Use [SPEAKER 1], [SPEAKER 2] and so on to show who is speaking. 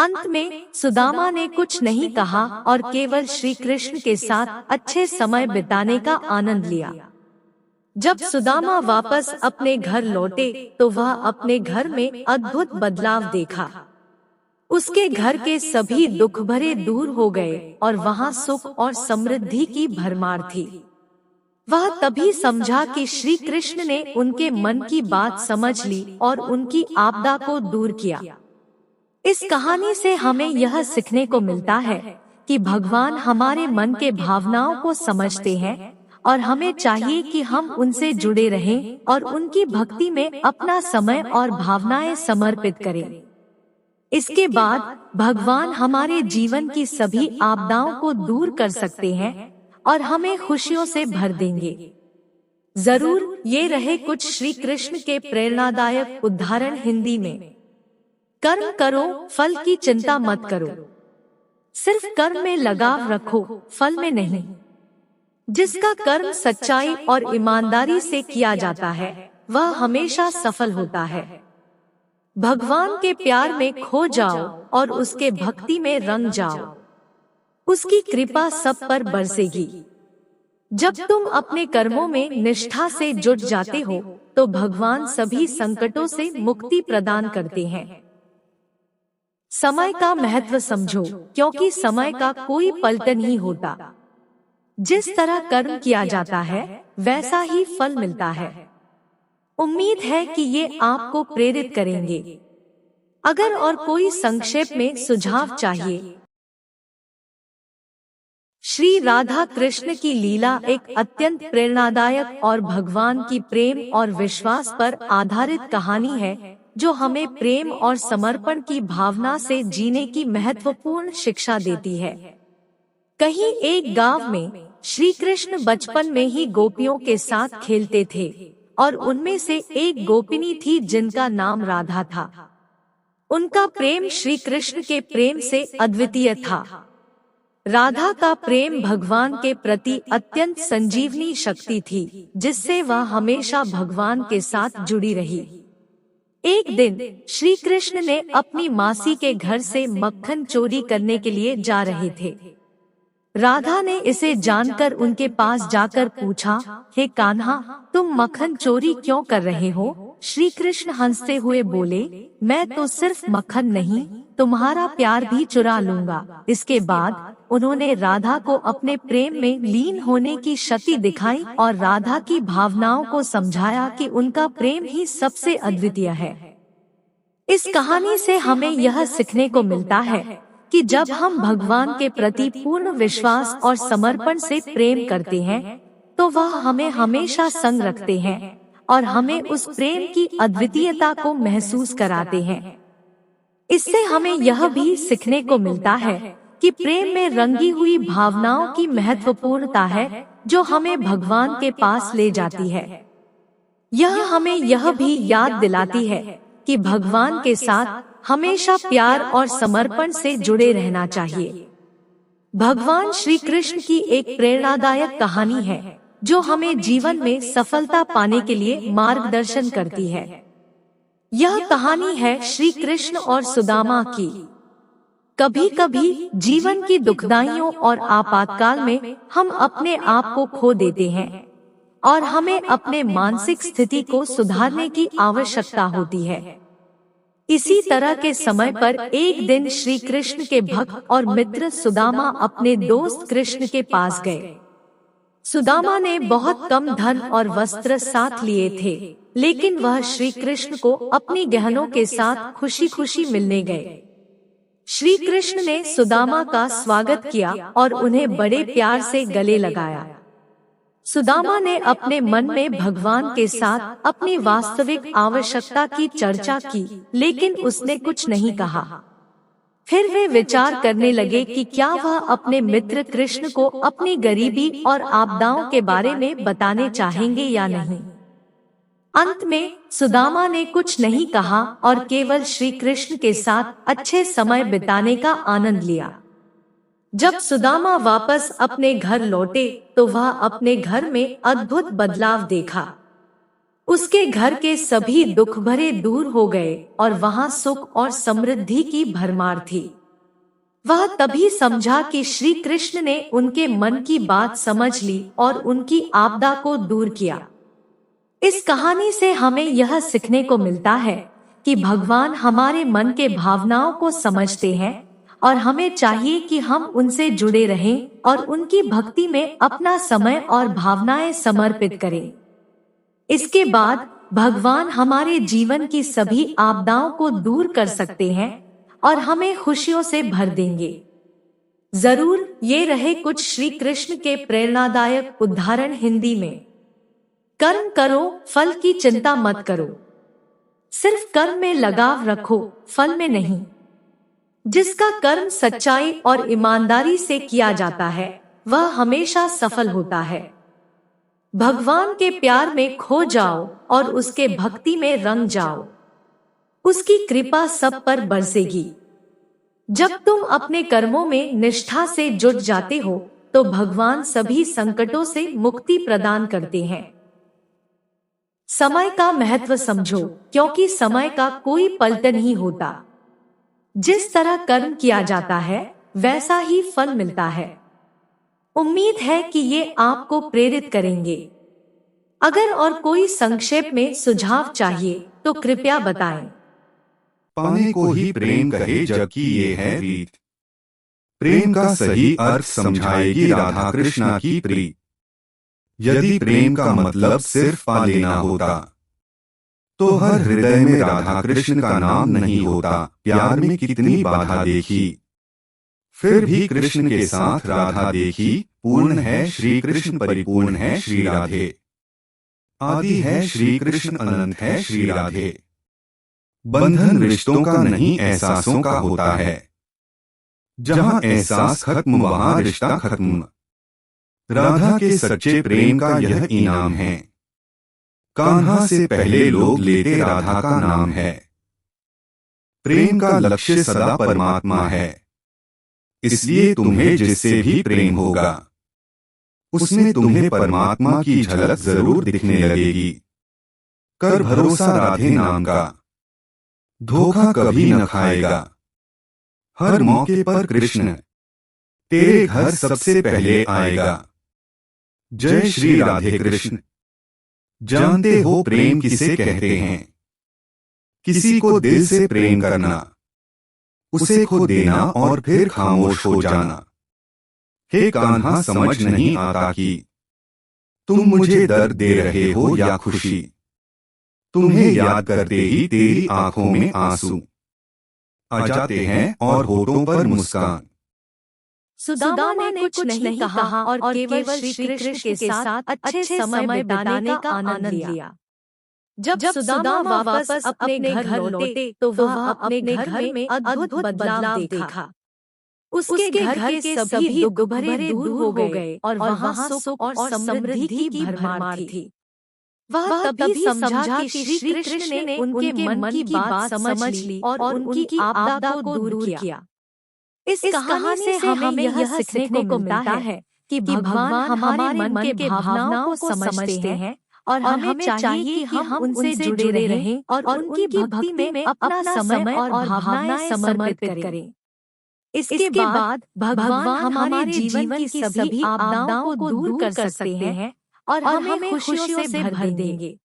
[SPEAKER 1] अंत में सुदामा ने कुछ नहीं कहा और केवल श्री कृष्ण के साथ अच्छे समय बिताने का आनंद लिया। जब सुदामा वापस अपने घर लौटे तो वह अपने घर में अद्भुत बदलाव देखा। उसके घर के सभी दुख भरे दूर हो गए और वहाँ सुख और समृद्धि की भरमार थी। वह तभी समझा कि श्री कृष्ण ने उनके मन की बात समझ ली और उनकी आपदा को दूर किया। इस कहानी से हमें यह सीखने को मिलता है कि भगवान हमारे मन के भावनाओं को समझते हैं और हमें चाहिए कि हम उनसे जुड़े रहें और उनकी भक्ति में अपना समय और भावनाएं समर्पित करें। इसके बाद भगवान हमारे जीवन की सभी आपदाओं को दूर कर सकते हैं और हमें खुशियों से भर देंगे। जरूर ये रहे कुछ श्री कृष्ण के प्रेरणादायक उदाहरण हिंदी में। कर्म करो, फल की चिंता मत करो। सिर्फ कर्म में लगाव रखो, फल में नहीं। जिसका कर्म सच्चाई और ईमानदारी से किया जाता है वह हमेशा सफल होता है। भगवान के प्यार में खो जाओ और उसके भक्ति में रंग जाओ। उसकी कृपा सब पर बरसेगी। जब तुम अपने कर्मों में निष्ठा से जुट जाते हो तो भगवान सभी संकटों से मुक्ति प्रदान करते हैं। समय का महत्व समझो, क्योंकि समय का कोई पलटन नहीं होता। जिस तरह कर्म किया जाता है वैसा ही फल मिलता है। उम्मीद है कि ये आपको प्रेरित करेंगे। अगर और कोई संक्षेप में सुझाव चाहिए। श्री राधा कृष्ण की लीला एक अत्यंत प्रेरणादायक और भगवान की प्रेम और विश्वास पर आधारित कहानी है जो हमें प्रेम और समर्पण की भावना से जीने की महत्वपूर्ण शिक्षा देती है। कहीं एक गांव में श्री कृष्ण बचपन में ही गोपियों के साथ खेलते थे और उनमें से एक गोपिनी थी जिनका नाम राधा था। उनका प्रेम श्री कृष्ण के प्रेम से अद्वितीय था। राधा का प्रेम भगवान के प्रति अत्यंत संजीवनी शक्ति थी जिससे वह हमेशा भगवान के साथ जुड़ी रही। एक दिन श्री कृष्ण ने अपनी मासी के घर से मक्खन चोरी करने के लिए जा रहे थे। राधा ने इसे जानकर उनके पास जाकर पूछा, हे कान्हा, तुम मक्खन चोरी क्यों कर रहे हो? श्री कृष्ण हंसते हुए बोले, मैं तो सिर्फ मक्खन नहीं, तुम्हारा प्यार भी चुरा लूंगा। इसके बाद उन्होंने राधा को अपने प्रेम में लीन होने की शक्ति दिखाई और राधा की भावनाओं को समझाया कि उनका प्रेम ही सबसे अद्वितीय है। इस कहानी से हमें यह सीखने को मिलता है कि जब हम भगवान के प्रति पूर्ण विश्वास और समर्पण से प्रेम करते हैं तो वह हमें हमेशा संग रखते हैं और हमें उस प्रेम की अद्वितीयता को महसूस कराते हैं। इससे हमें यह भी सीखने को मिलता है कि प्रेम में रंगी हुई भावनाओं की महत्वपूर्णता है जो हमें भगवान के पास ले जाती है। यह हमें यह भी याद दिलाती है कि भगवान के साथ हमेशा प्यार और समर्पण से जुड़े रहना चाहिए। भगवान श्री कृष्ण की एक प्रेरणादायक कहानी है जो हमें जीवन में सफलता पाने के लिए मार्गदर्शन करती है। यह कहानी है श्री कृष्ण और सुदामा की। कभी कभी जीवन की दुखदाइयों और आपातकाल में हम अपने आप को खो देते हैं और हमें अपने मानसिक स्थिति को सुधारने की आवश्यकता होती है। इसी तरह के समय पर एक दिन श्री कृष्ण के भक्त और मित्र सुदामा अपने दोस्त कृष्ण के पास गए। सुदामा ने बहुत कम धन और वस्त्र साथ लिए थे, लेकिन वह श्री कृष्ण को अपनी गहनों के साथ खुशी खुशी मिलने गए। श्री कृष्ण ने सुदामा का स्वागत किया और उन्हें बड़े प्यार से गले लगाया। सुदामा ने अपने मन में भगवान के साथ अपनी वास्तविक आवश्यकता की चर्चा की, लेकिन उसने कुछ नहीं कहा। फिर वे विचार करने लगे कि क्या वह अपने मित्र कृष्ण को अपनी गरीबी और आपदाओं के बारे में बताने चाहेंगे या नहीं। अंत में सुदामा ने कुछ नहीं कहा और केवल श्री कृष्ण के साथ अच्छे समय बिताने का आनंद लिया। जब सुदामा वापस अपने घर लौटे तो वह अपने घर में अद्भुत बदलाव देखा। उसके घर के सभी दुख भरे दूर हो गए और वहां सुख और समृद्धि की भरमार थी। वह तभी समझा कि श्री कृष्ण ने उनके मन की बात समझ ली और उनकी आपदा को दूर किया। इस कहानी से हमें यह सीखने को मिलता है कि भगवान हमारे मन के भावनाओं को समझते हैं और हमें चाहिए कि हम उनसे जुड़े रहें और उनकी भक्ति में अपना समय और भावनाएं समर्पित करें। इसके बाद भगवान हमारे जीवन की सभी आपदाओं को दूर कर सकते हैं और हमें खुशियों से भर देंगे। जरूर ये रहे कुछ श्री कृष्ण के प्रेरणादायक उदाहरण हिंदी में। कर्म करो, फल की चिंता मत करो। सिर्फ कर्म में लगाव रखो, फल में नहीं। जिसका कर्म सच्चाई और ईमानदारी से किया जाता है वह हमेशा सफल होता है। भगवान के प्यार में खो जाओ और उसके भक्ति में रंग जाओ। उसकी कृपा सब पर बरसेगी। जब तुम अपने कर्मों में निष्ठा से जुट जाते हो तो भगवान सभी संकटों से मुक्ति प्रदान करते हैं। समय का महत्व समझो, क्योंकि समय का कोई पलट नहीं होता। जिस तरह कर्म किया जाता है वैसा ही फल मिलता है। उम्मीद है कि ये आपको प्रेरित करेंगे। अगर और कोई संक्षेप में सुझाव चाहिए तो कृपया बताएं।
[SPEAKER 2] पाने को ही प्रेम कहे जबकि ये है रीत। प्रेम का सही अर्थ समझाएगी राधा कृष्णा की प्रीत। यदि प्रेम का मतलब सिर्फ पा लेना होता तो हर हृदय में राधा कृष्ण का नाम नहीं होता। प्यार में कितनी बाधा देखी, फिर भी कृष्ण के साथ राधा देखी। पूर्ण है श्री कृष्ण, परिपूर्ण है श्री राधे। आदि है श्री कृष्ण, अनंत है श्री राधे। बंधन रिश्तों का नहीं एहसासों का होता है। जहां एहसास खत्म वहां रिश्ता खत्म। राधा के सच्चे प्रेम का यह इनाम है। कान्हा से पहले लोग लेते राधा का नाम है। प्रेम का लक्ष्य सदा परमात्मा है। इसलिए तुम्हें जिससे भी प्रेम होगा उसमें तुम्हें परमात्मा की झलक जरूर दिखने लगेगी। कर भरोसा राधे नाम का, धोखा कभी न खाएगा। हर मौके पर कृष्ण तेरे घर सबसे पहले आएगा। जय श्री राधे कृष्ण। जानते हो प्रेम किसे कहते हैं? किसी को दिल से प्रेम करना, उसे खो देना और फिर खामोश हो जाना। हे कान्हा, समझ नहीं आता कि तुम मुझे दर्द दे रहे हो या खुशी। तुम्हें याद करते ही तेरी आंखों में आंसू आ जाते हैं और होठों पर मुस्कान।
[SPEAKER 1] सुदामा ने कुछ नहीं कहा और केवल श्री कृष्ण के साथ अच्छे समय बिताने का आनंद लिया। जब सुदामा वापस अपने घर लौटे तो वह अपने घर में अद्भुत बदलाव देखा। उसके घर के सभी दुख भरे दूर हो गए और वहां सुख और समृद्धि की भरमार थी। वह तभी समझा कि श्री कृष्ण ने उनके मन की बात समझ ली और उनकी आपदा को दूर किया। इस कहानी से हमें यह सीखने को मिलता है कि भगवान हमारे मन के भावनाओं को समझते हैं और हमें चाहिए कि हम उनसे जुड़े रहें और उनकी भक्ति में अपना समय और भावनाएं समर्पित करें। इसके बाद भगवान हमारे जीवन की सभी आपदाओं को दूर कर सकते हैं और हमें खुशियों से भर देंगे।